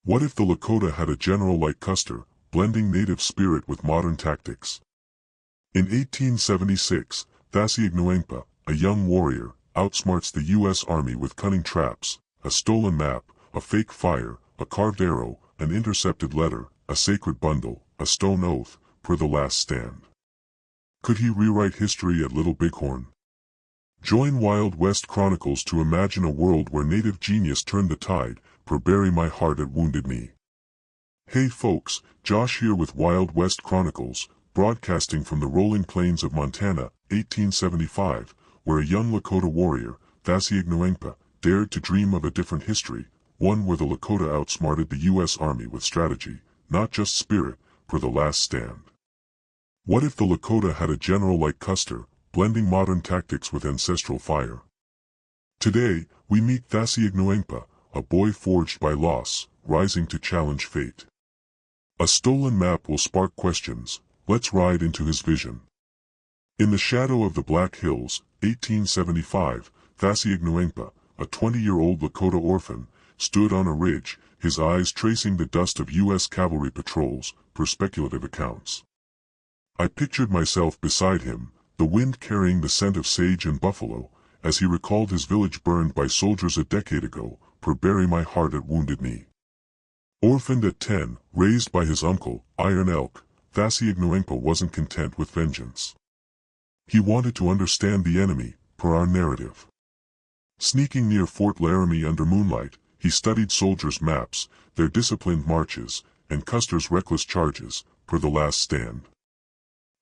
What if the Lakota had a general like Custer, blending native spirit with modern tactics? In 1876, Tjanagnuŋpa, a young warrior, outsmarts the U.S. Army with cunning traps, a stolen map, a fake fire, a carved arrow, an intercepted letter, a sacred bundle, a stone oath, per the last stand. Could he rewrite history at Little Bighorn? Join Wild West Chronicles to imagine a world where native genius turned the tide, per bury my heart at Wounded Knee. Hey folks, Josh here with Wild West Chronicles, broadcasting from the rolling plains of Montana, 1875, where a young Lakota warrior, Tjanagnuŋpa, dared to dream of a different history, one where the Lakota outsmarted the U.S. Army with strategy, not just spirit, per the last stand. What if the Lakota had a general like Custer, blending modern tactics with ancestral fire? Today, we meet Tjanagnuŋpa, a boy forged by loss, rising to challenge fate. A stolen map will spark questions. Let's ride into his vision. In the shadow of the Black Hills, 1875, Tjanagnuŋpa, a 20-year-old Lakota orphan, stood on a ridge, his eyes tracing the dust of U.S. cavalry patrols, per speculative accounts. I pictured myself beside him, the wind carrying the scent of sage and buffalo, as he recalled his village burned by soldiers a decade ago, per bury my heart at Wounded Knee. Orphaned at 10, raised by his uncle, Iron Elk, Tjanagnuŋpa wasn't content with vengeance. He wanted to understand the enemy, per our narrative. Sneaking near Fort Laramie under moonlight, he studied soldiers' maps, their disciplined marches, and Custer's reckless charges, per the last stand.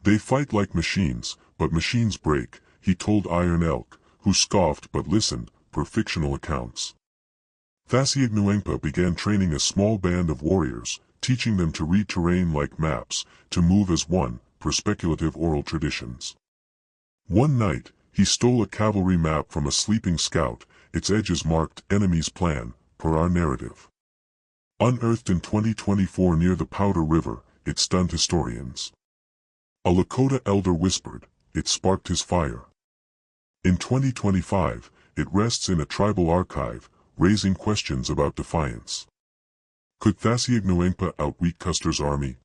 They fight like machines, but machines break, he told Iron Elk, who scoffed but listened, per fictional accounts. Tjanagnuŋpa began training a small band of warriors, teaching them to read terrain like maps, to move as one, per speculative oral traditions. One night, he stole a cavalry map from a sleeping scout, its edges marked enemy's plan, per our narrative. Unearthed in 2024 near the Powder River, it stunned historians. A Lakota elder whispered, it sparked his fire. In 2025, it rests in a tribal archive, raising questions about defiance. Could Tjanagnuŋpa outreach Custer's army?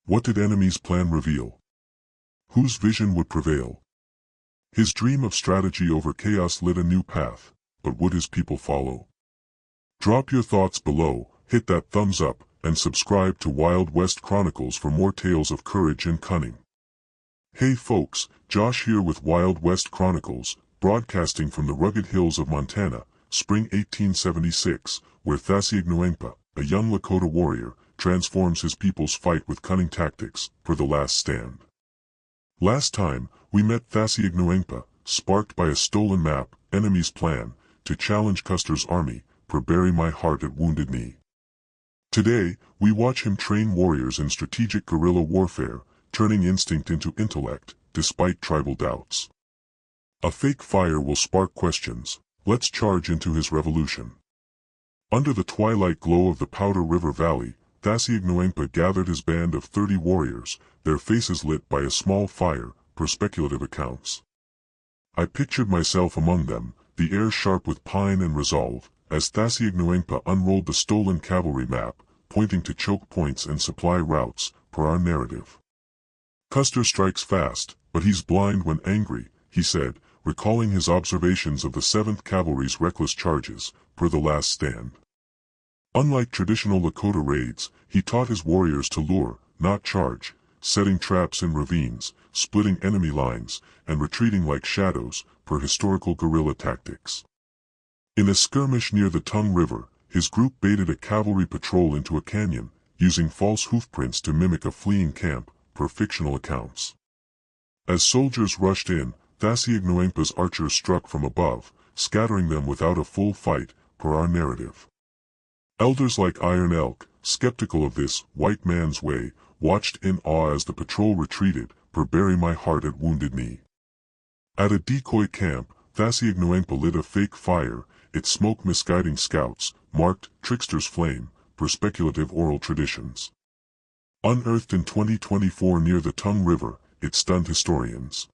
What did enemy's plan reveal? Whose vision would prevail? His dream of strategy over chaos lit a new path, but would his people follow? Drop your thoughts below, hit that thumbs up, and subscribe to Wild West Chronicles for more tales of courage and cunning. Hey folks, Josh here with Wild West Chronicles, broadcasting from the rugged hills of Montana, spring 1876, where Tjanagnuŋpa, a young Lakota warrior, transforms his people's fight with cunning tactics, per the last stand. Last time, we met Tjanagnuŋpa, sparked by a stolen map, enemy's plan, to challenge Custer's army, per bury my heart at Wounded Knee. Today, we watch him train warriors in strategic guerrilla warfare, turning instinct into intellect, despite tribal doubts. A fake fire will spark questions. Let's charge into his revolution. Under the twilight glow of the Powder River Valley, Tjanagnuŋpa gathered his band of 30 warriors, their faces lit by a small fire, per speculative accounts. I pictured myself among them, the air sharp with pine and resolve, as Tjanagnuŋpa unrolled the stolen cavalry map, pointing to choke points and supply routes, per our narrative. Custer strikes fast, but he's blind when angry, he said, recalling his observations of the 7th Cavalry's reckless charges, per the last stand. Unlike traditional Lakota raids, he taught his warriors to lure, not charge, setting traps in ravines, splitting enemy lines, and retreating like shadows, per historical guerrilla tactics. In a skirmish near the Tongue River, his group baited a cavalry patrol into a canyon, using false hoofprints to mimic a fleeing camp, per fictional accounts. As soldiers rushed in, Tjanagnuŋpa's archers struck from above, scattering them without a full fight, per our narrative. Elders like Iron Elk, skeptical of this white man's way, watched in awe as the patrol retreated, per bury my heart at Wounded Knee. At a decoy camp, Tjanagnuŋpa lit a fake fire, its smoke misguiding scouts, marked trickster's flame, per speculative oral traditions. Unearthed in 2024 near the Tongue River, it stunned historians.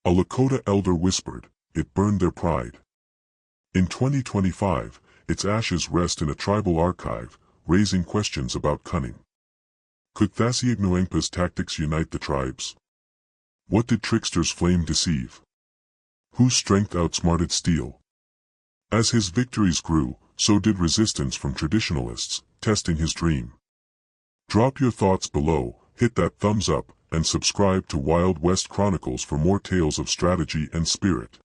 A Lakota elder whispered, it burned their pride. In 2025, its ashes rest in a tribal archive, raising questions about cunning. Could Tjūašíyagnuŋpa's tactics unite the tribes? What did trickster's flame deceive? Whose strength outsmarted steel? As his victories grew, so did resistance from traditionalists, testing his dream. Drop your thoughts below, hit that thumbs up, and subscribe to Wild West Chronicles for more tales of strategy and spirit.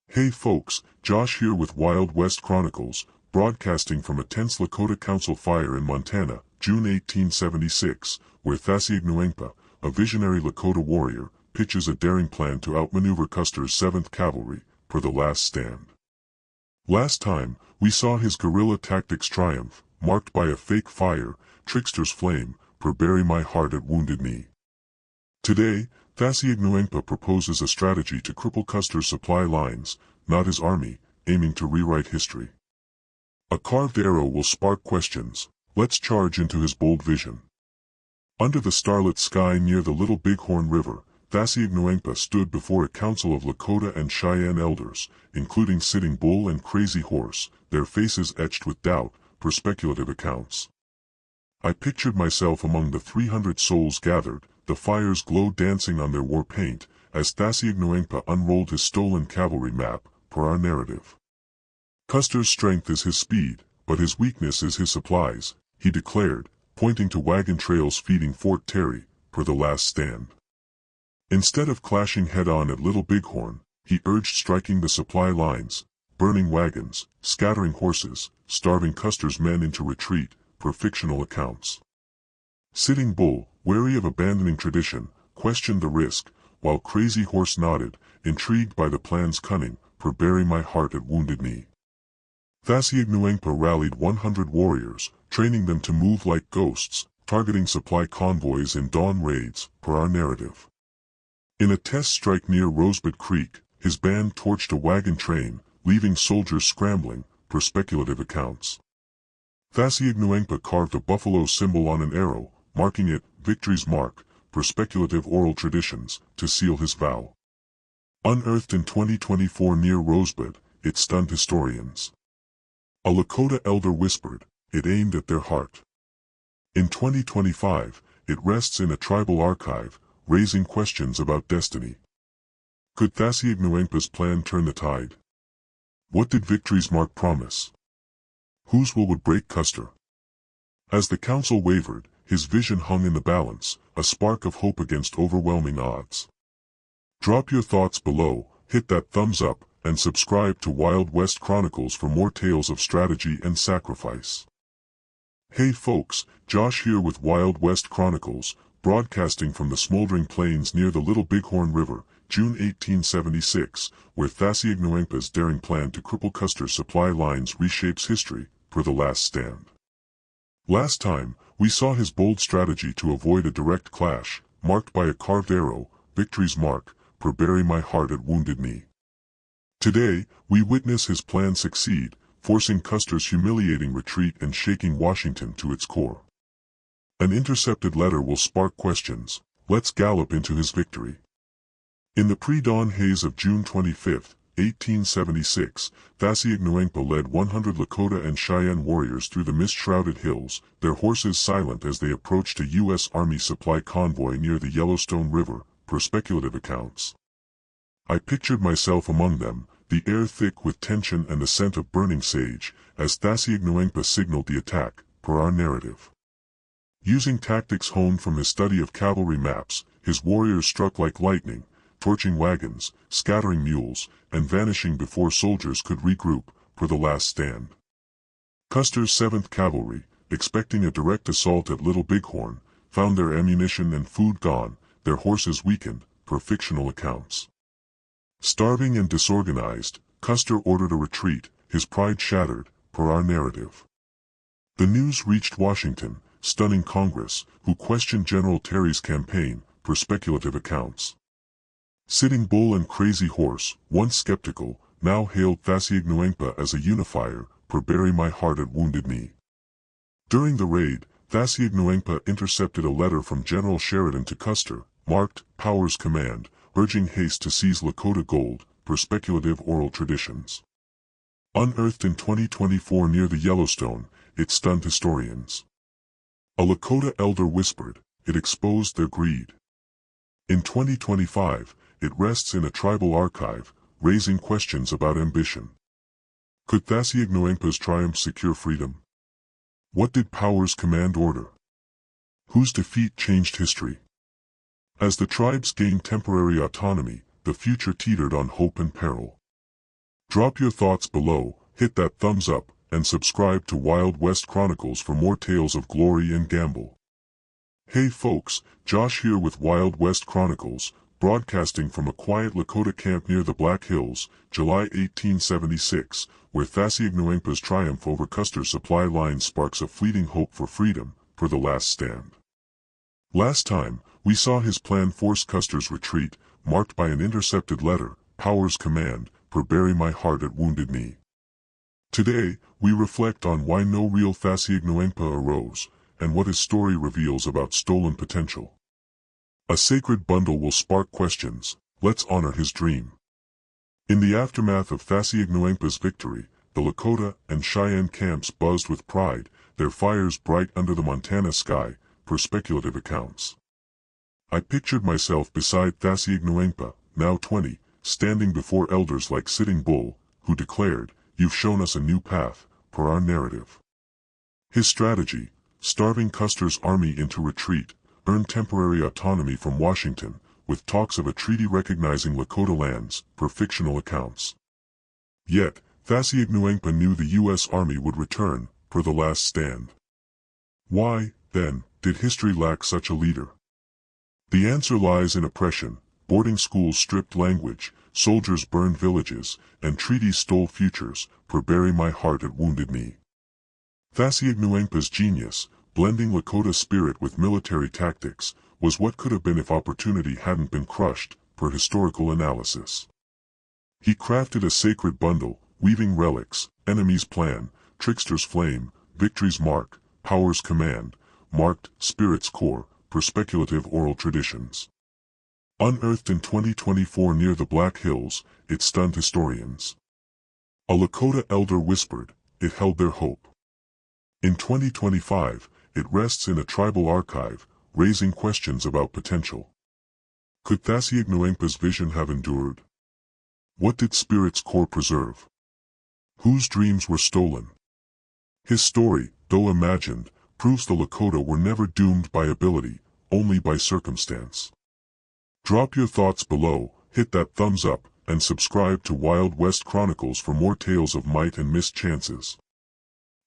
Hey folks, Josh here with Wild West Chronicles, broadcasting from a tense Lakota council fire in Montana, June 1876, where Tjūašíyagnuŋpa, a visionary Lakota warrior, pitches a daring plan to outmaneuver Custer's 7th Cavalry, per the last stand. Last time, we saw his guerrilla tactics triumph, marked by a fake fire, trickster's flame, per bury my heart at Wounded Knee. Today, Tjūašíyagnuŋpa proposes a strategy to cripple Custer's supply lines, not his army, aiming to rewrite history. A carved arrow will spark questions. Let's charge into his bold vision. Under the starlit sky near the Little Bighorn River, Tjūašíyagnuŋpa stood before a council of Lakota and Cheyenne elders, including Sitting Bull and Crazy Horse, their faces etched with doubt, per speculative accounts. I pictured myself among the 300 souls gathered, the fire's glow dancing on their war paint, as Tjūašíyagnuŋpa unrolled his stolen cavalry map, per our narrative. Custer's strength is his speed, but his weakness is his supplies, he declared, pointing to wagon trails feeding Fort Terry, per the last stand. Instead of clashing head-on at Little Bighorn, he urged striking the supply lines, burning wagons, scattering horses, starving Custer's men into retreat, per fictional accounts. Sitting Bull, wary of abandoning tradition, questioned the risk, while Crazy Horse nodded, intrigued by the plan's cunning, per bury my heart at Wounded Knee. Tjūašíyagnuŋpa rallied 100 warriors, training them to move like ghosts, targeting supply convoys in dawn raids, per our narrative. In a test strike near Rosebud Creek, his band torched a wagon train, leaving soldiers scrambling, per speculative accounts. Tjūašíyagnuŋpa carved a buffalo symbol on an arrow, marking it, victory's mark, per speculative oral traditions, to seal his vow. Unearthed in 2024 near Rosebud, it stunned historians. A Lakota elder whispered, it aimed at their heart. In 2025, it rests in a tribal archive, raising questions about destiny. Could Tjūašíyagnuŋpa's plan turn the tide? What did victory's mark promise? Whose will would break Custer? As the council wavered, his vision hung in the balance, a spark of hope against overwhelming odds. Drop your thoughts below, hit that thumbs up, and subscribe to Wild West Chronicles for more tales of strategy and sacrifice. Hey folks, Josh here with Wild West Chronicles, broadcasting from the smoldering plains near the Little Bighorn River, June 1876, where Tjūašíyagnuŋpa's daring plan to cripple Custer's supply lines reshapes history, per the last stand. Last time, we saw his bold strategy to avoid a direct clash, marked by a carved arrow, victory's mark, per bury my heart at Wounded Knee. Today, we witness his plan succeed, forcing Custer's humiliating retreat and shaking Washington to its core. An intercepted letter will spark questions. Let's gallop into his victory. In the pre-dawn haze of June 25, 1876, Tjūašíyagnuŋpa led 100 Lakota and Cheyenne warriors through the mist-shrouded hills, their horses silent as they approached a U.S. Army supply convoy near the Yellowstone River, per speculative accounts. I pictured myself among them, the air thick with tension and the scent of burning sage, as Tjūašíyagnuŋpa signaled the attack, per our narrative. Using tactics honed from his study of cavalry maps, his warriors struck like lightning, torching wagons, scattering mules, and vanishing before soldiers could regroup, per the last stand. Custer's 7th Cavalry, expecting a direct assault at Little Bighorn, found their ammunition and food gone, their horses weakened, per fictional accounts. Starving and disorganized, Custer ordered a retreat, his pride shattered, per our narrative. The news reached Washington, stunning Congress, who questioned General Terry's campaign, per speculative accounts. Sitting Bull and Crazy Horse, once skeptical, now hailed Tjūašíyagnuŋpa as a unifier, per bury my heart at Wounded Knee. During the raid, Tjūašíyagnuŋpa intercepted a letter from General Sheridan to Custer, marked, Power's Command, urging haste to seize Lakota gold, per speculative oral traditions. Unearthed in 2024 near the Yellowstone, it stunned historians. A Lakota elder whispered, it exposed their greed. In 2025, it rests in a tribal archive, raising questions about ambition. Could Tjūašíyagnuŋpa's triumph secure freedom? What did powers command order? Whose defeat changed history? As the tribes gained temporary autonomy, the future teetered on hope and peril. Drop your thoughts below, hit that thumbs up, and subscribe to Wild West Chronicles for more tales of glory and gamble. Hey folks, Josh here with Wild West Chronicles, broadcasting from a quiet Lakota camp near the Black Hills, July 1876, where Tjūašíyagnuŋpa's triumph over Custer's supply lines sparks a fleeting hope for freedom, per the last stand. Last time, we saw his plan force Custer's retreat, marked by an intercepted letter, Powers command, per bury my heart at Wounded Knee. Today, we reflect on why no real Tjūašíyagnuŋpa arose, and what his story reveals about stolen potential. A sacred bundle will spark questions, let's honor his dream. In the aftermath of Tjūašíyagnuŋpa's victory, the Lakota and Cheyenne camps buzzed with pride, their fires bright under the Montana sky, per speculative accounts. I pictured myself beside Tjūašíyagnuŋpa, now 20, standing before elders like Sitting Bull, who declared, "You've shown us a new path," per our narrative. His strategy, starving Custer's army into retreat, earned temporary autonomy from Washington, with talks of a treaty recognizing Lakota lands, per fictional accounts. Yet, Tjūašíyagnuŋpa knew the U.S. Army would return, per the last stand. Why, then, did history lack such a leader? The answer lies in oppression. Boarding schools stripped language, soldiers burned villages, and treaties stole futures, per bury my heart at Wounded Knee. Tjūašíyagnuŋpa's genius, blending Lakota spirit with military tactics, was what could have been if opportunity hadn't been crushed, per historical analysis. He crafted a sacred bundle, weaving relics, enemy's plan, trickster's flame, victory's mark, power's command, marked, spirit's core, per speculative oral traditions. Unearthed in 2024 near the Black Hills, it stunned historians. A Lakota elder whispered, it held their hope. In 2025, it rests in a tribal archive, raising questions about potential. Could Tjūašíyagnuŋpa's vision have endured? What did spirit's core preserve? Whose dreams were stolen? His story, though imagined, proves the Lakota were never doomed by ability, only by circumstance. Drop your thoughts below, hit that thumbs up, and subscribe to Wild West Chronicles for more tales of might and missed chances.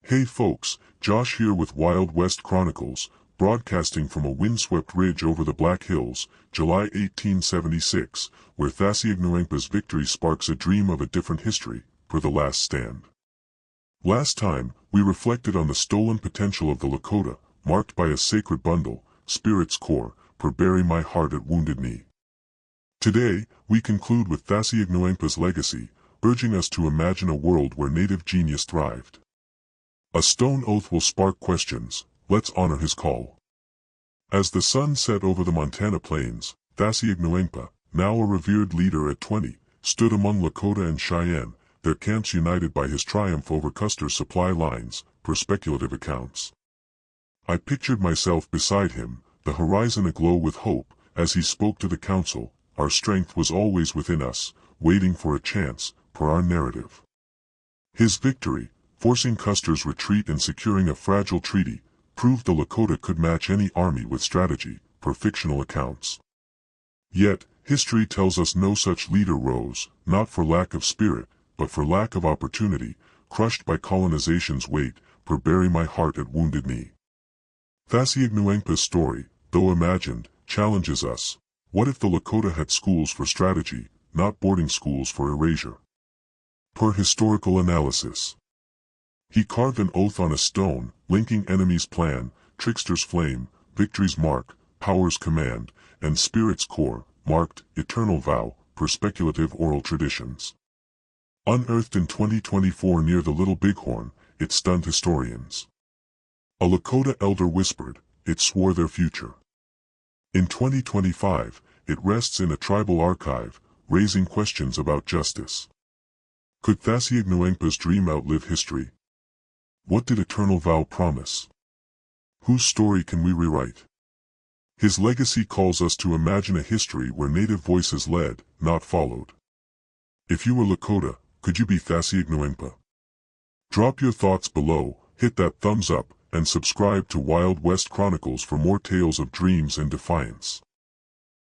Hey folks, Josh here with Wild West Chronicles, broadcasting from a windswept ridge over the Black Hills, July 1876, where Tjūašíyagnuŋpa's victory sparks a dream of a different history, per the last stand. Last time, we reflected on the stolen potential of the Lakota, marked by a sacred bundle, spirit's core, per bury my heart at Wounded Knee. Today, we conclude with Tjūašíyagnuŋpa's legacy, urging us to imagine a world where native genius thrived. A stone oath will spark questions, let's honor his call. As the sun set over the Montana plains, Tjūašíyagnuŋpa, now a revered leader at 20, stood among Lakota and Cheyenne, their camps united by his triumph over Custer's supply lines, per speculative accounts. I pictured myself beside him, the horizon aglow with hope, as he spoke to the council, our strength was always within us, waiting for a chance, per our narrative. His victory, forcing Custer's retreat and securing a fragile treaty, proved the Lakota could match any army with strategy, per fictional accounts. Yet, history tells us no such leader rose, not for lack of spirit, but for lack of opportunity, crushed by colonization's weight, per bury my heart at Wounded Knee. Tjūašíyagnuŋpa's story, though imagined, challenges us. What if the Lakota had schools for strategy, not boarding schools for erasure? Per historical analysis. He carved an oath on a stone, linking enemy's plan, trickster's flame, victory's mark, power's command, and spirit's core, marked, eternal vow, per speculative oral traditions. Unearthed in 2024 near the Little Bighorn, it stunned historians. A Lakota elder whispered, it swore their future. In 2025, it rests in a tribal archive, raising questions about justice. Could Tjūašíyagnuŋpa's dream outlive history? What did Eternal Vow promise? Whose story can we rewrite? His legacy calls us to imagine a history where Native voices led, not followed. If you were Lakota, could you be Tjūašíyagnuŋpa? Drop your thoughts below, hit that thumbs up, and subscribe to Wild West Chronicles for more tales of dreams and defiance.